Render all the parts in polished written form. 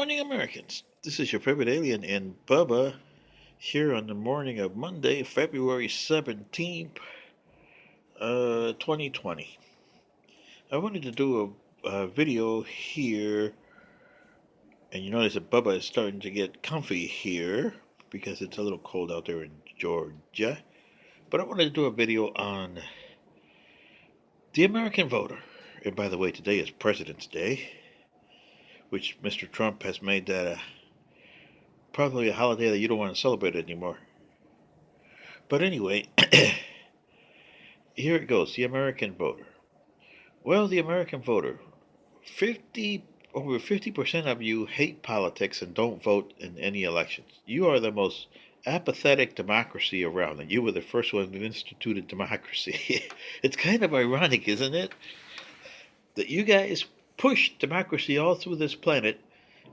morning, Americans. This is your favorite alien and Bubba here on the morning of Monday, February 17th, 2020. I wanted to do a video here, and you notice that Bubba is starting to get comfy here because it's a little cold out there in Georgia. But I wanted to do a video on the American voter. And by the way, today is President's Day, which Mr. Trump has made that probably a holiday that you don't want to celebrate anymore. But anyway, here it goes, the American voter. Well, the American voter, over 50% of you hate politics and don't vote in any elections. You are the most apathetic democracy around, and you were the first one that instituted democracy. It's kind of ironic, isn't it? That you guys pushed democracy all through this planet,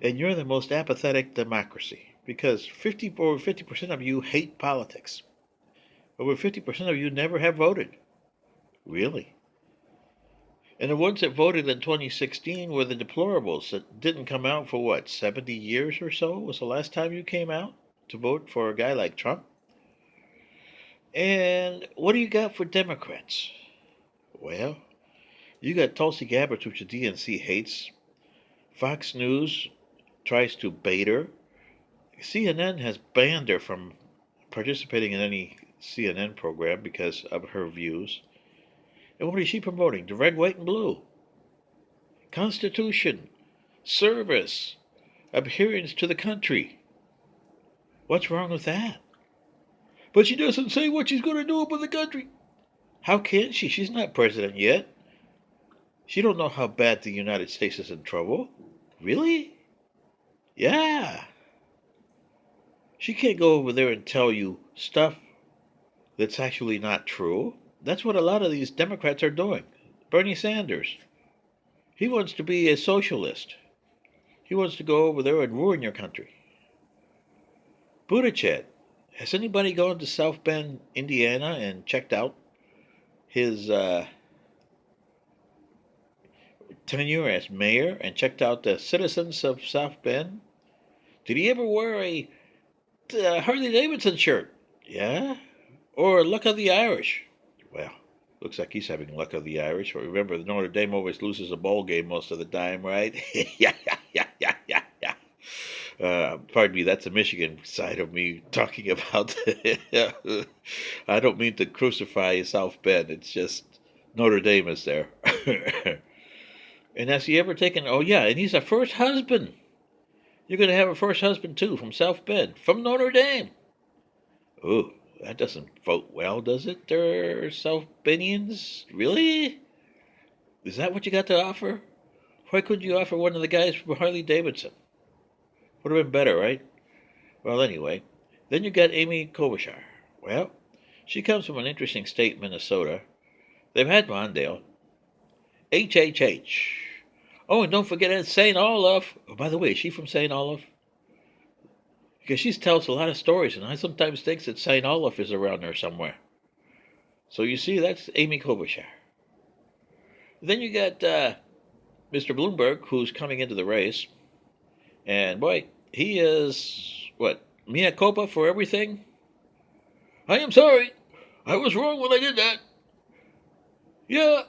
and you're the most apathetic democracy. Because over 50% of you hate politics. Over 50% of you never have voted. Really? And the ones that voted in 2016 were the deplorables that didn't come out for what, 70 years or so was the last time you came out to vote for a guy like Trump? And what do you got for Democrats? Well, you got Tulsi Gabbard, which the DNC hates. Fox News tries to bait her. CNN has banned her from participating in any CNN program because of her views. And what is she promoting? The red, white, and blue. Constitution. Service. Adherence to the country. What's wrong with that? But she doesn't say what she's going to do about the country. How can she? She's not president yet. She don't know how bad the United States is in trouble. Really? Yeah. She can't go over there and tell you stuff that's actually not true. That's what a lot of these Democrats are doing. Bernie Sanders, he wants to be a socialist. He wants to go over there and ruin your country. Buttigieg, has anybody gone to South Bend, Indiana and checked out his tenure as mayor and checked out the citizens of South Bend? Did he ever wear a Harley Davidson shirt? Yeah? Or Luck of the Irish? Well, looks like he's having luck of the Irish. But remember, Notre Dame always loses a bowl game most of the time, right? Yeah. Pardon me, that's the Michigan side of me talking about. I don't mean to crucify South Bend. It's just Notre Dame is there. And has he ever taken? Oh yeah, and he's a first husband. You're going to have a first husband too from South Bend, from Notre Dame. Ooh. That doesn't vote well, does it, there, South Bendians? Really? Is that what you got to offer? Why couldn't you offer one of the guys from Harley Davidson? Would have been better, right? Well, anyway, then you got Amy Klobuchar. Well, she comes from an interesting state, Minnesota. They've had Mondale. HHH. Oh, and don't forget St. Olaf. Oh, by the way, is she from St. Olaf? Because she tells a lot of stories, and I sometimes think that St. Olaf is around there somewhere. So you see, that's Amy Klobuchar. Then you got Mr. Bloomberg, who's coming into the race. And boy, he is, what, mea culpa for everything? I am sorry. I was wrong when I did that. Yeah.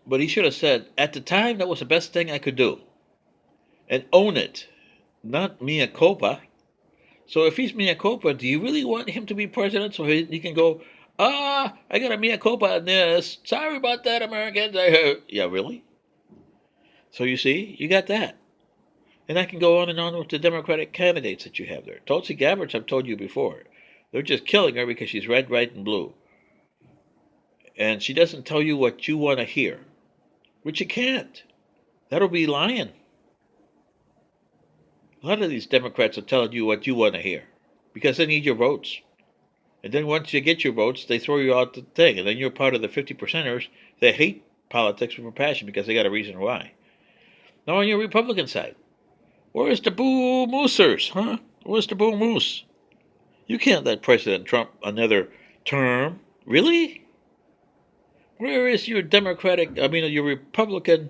But he should have said, at the time, that was the best thing I could do. And own it. Not mea culpa. So if he's mea culpa, do you really want him to be president so he can go, I got a mea culpa on this. Sorry about that, Americans. Yeah, really? So you see, you got that. And I can go on and on with the Democratic candidates that you have there. Tulsi Gabbard, I've told you before. They're just killing her because she's red, white, and blue. And she doesn't tell you what you want to hear. Which you can't. That'll be lying. A lot of these Democrats are telling you what you want to hear because they need your votes. And then once you get your votes, they throw you out the thing. And then you're part of the 50%ers that hate politics from a passion because they got a reason why. Now on your Republican side, where's the boo moosers, huh? Where's the boo moose? You can't let President Trump another term. Really? Where is your your Republican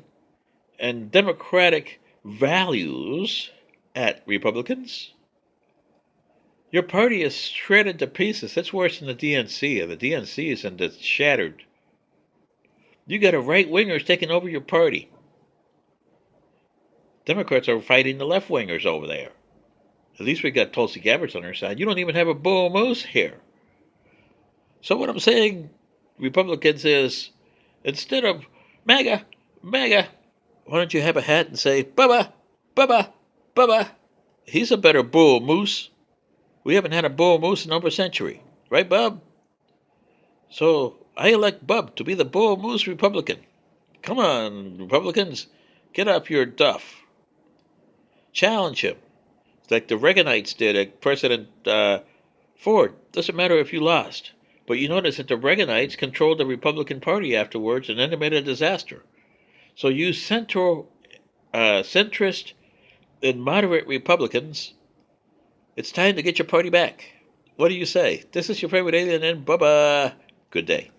and Democratic values at Republicans. Your party is shredded to pieces. It's worse than the DNC. The DNC is shattered. You got a right-wingers taking over your party. Democrats are fighting the left-wingers over there. At least we got Tulsi Gabbard on our side. You don't even have a bull moose here. So what I'm saying, Republicans, is instead of MAGA, MAGA, why don't you have a hat and say, Bubba, Bubba, Bubba? He's a better bull moose. We haven't had a bull moose in over a century. Right, Bub? So I elect Bub to be the bull moose Republican. Come on, Republicans, get up your duff. Challenge him. Like the Reaganites did at President Ford. Doesn't matter if you lost. But you notice that the Reaganites controlled the Republican Party afterwards, and then they made a disaster. So you centrist and moderate Republicans, it's time to get your party back. What do you say? This is your favorite alien and Bubba. Good day.